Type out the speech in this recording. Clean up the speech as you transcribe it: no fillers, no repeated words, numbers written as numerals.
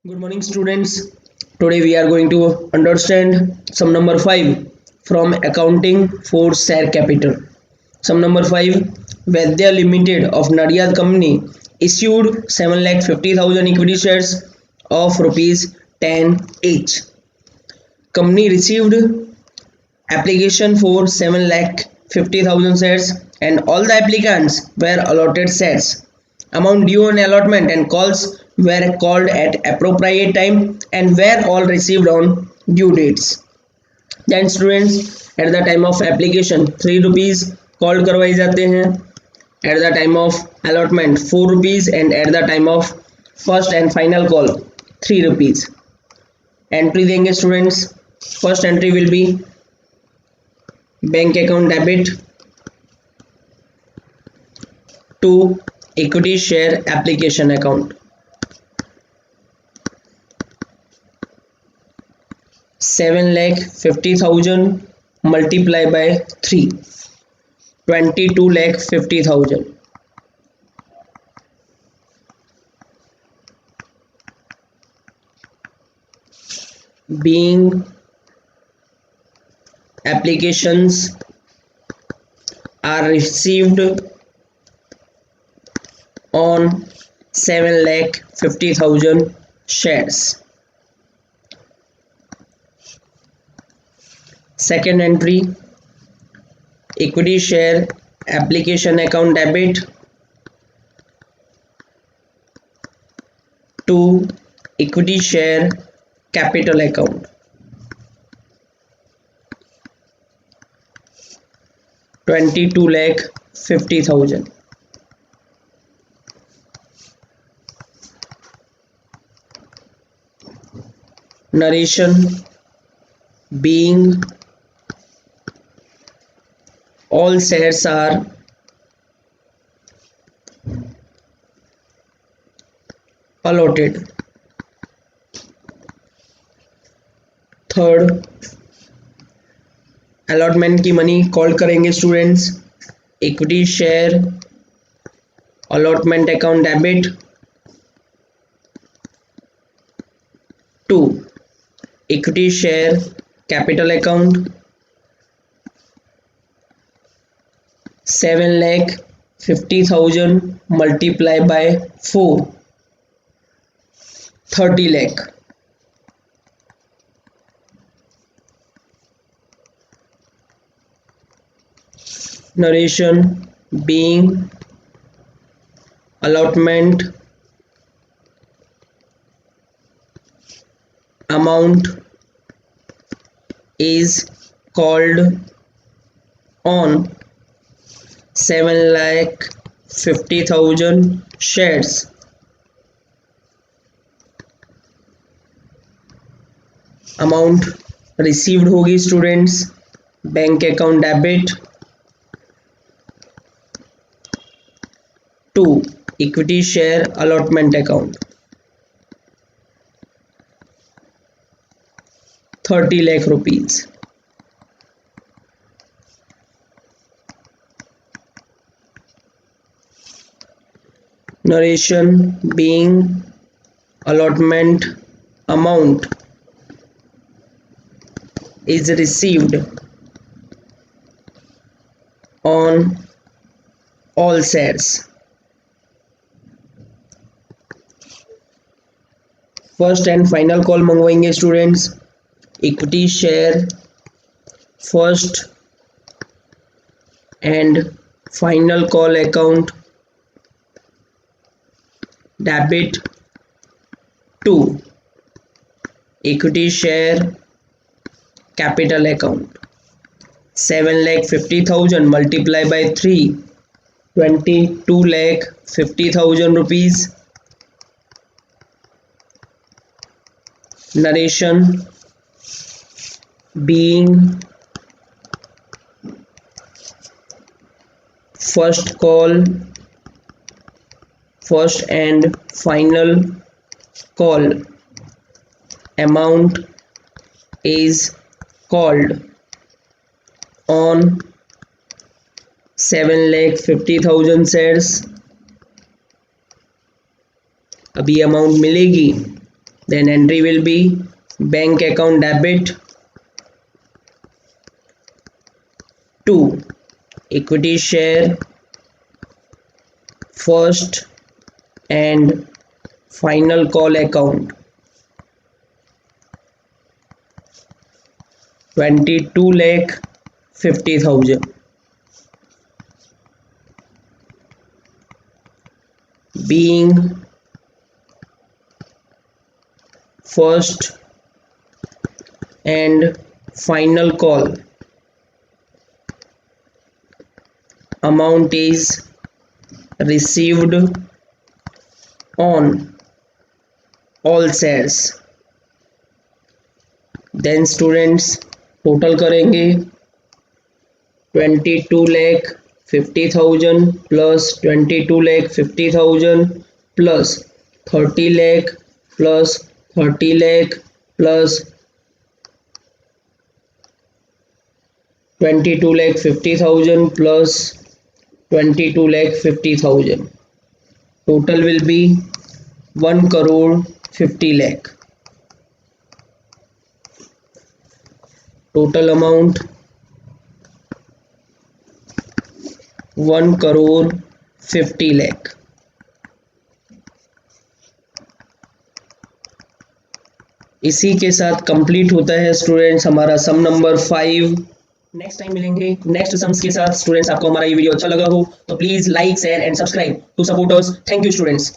Good morning, students. Today we are going to understand sum number 5 from accounting for share capital. Sum number 5, Vaidya Limited of Nadiyad Company issued 7,50,000 equity shares of rupees 10 each. Company received application for 7,50,000 shares and all the applicants were allotted shares. Amount due on allotment and calls were called at appropriate time and were all received on due dates. Then students, at the time of application 3 rupees called करवाए जाते हैं, at the time of allotment 4 rupees and at the time of first and final call 3 rupees. Entry देंगे students. First entry will be bank account debit to equity share application account. 7,50,000 multiplied by 3, 22,50,000. Being applications are received on 7,50,000 shares. Second entry, equity share application account debit to equity share capital account. 22,50,000. Narration, being all shares are allotted. Third, allotment की money call करेंगे students. Equity share allotment account debit to equity share capital account. 7,50,000 multiplied by 4, 30 lakh. Narration, being allotment amount is called on 7,50,000 shares. Amount received होगी students bank account debit to equity share allotment account 30 lakh rupees. Narration, being allotment amount is received on all shares. First and final call मंगवाएंगे students. Equity share first and final call account debit to equity share capital account. 7,50,000 multiplied by 3, 22,50,000 rupees. Narration, being first and final call amount is called on 7,50,000 shares. अभी amount मिलेगी then entry will be bank account debit to equity share first and final call account 22 lakh 50,000 being first and final call amount is received on all shares. Then students total करेंगे 22 lakh 50,000 plus 22 lakh 50,000 plus 30 lakh plus 30 lakh plus 22 lakh 50,000 plus 22 lakh 50,000. Total will be 1 crore 50 lakh. Total amount 1 crore 50 lakh. इसी के साथ complete होता है students हमारा सम number 5। Next time मिलेंगे next sums के साथ। स्टूडेंट्स आपको हमारा ये वीडियो अच्छा लगा हो तो please like share and subscribe to support us. Thank you students.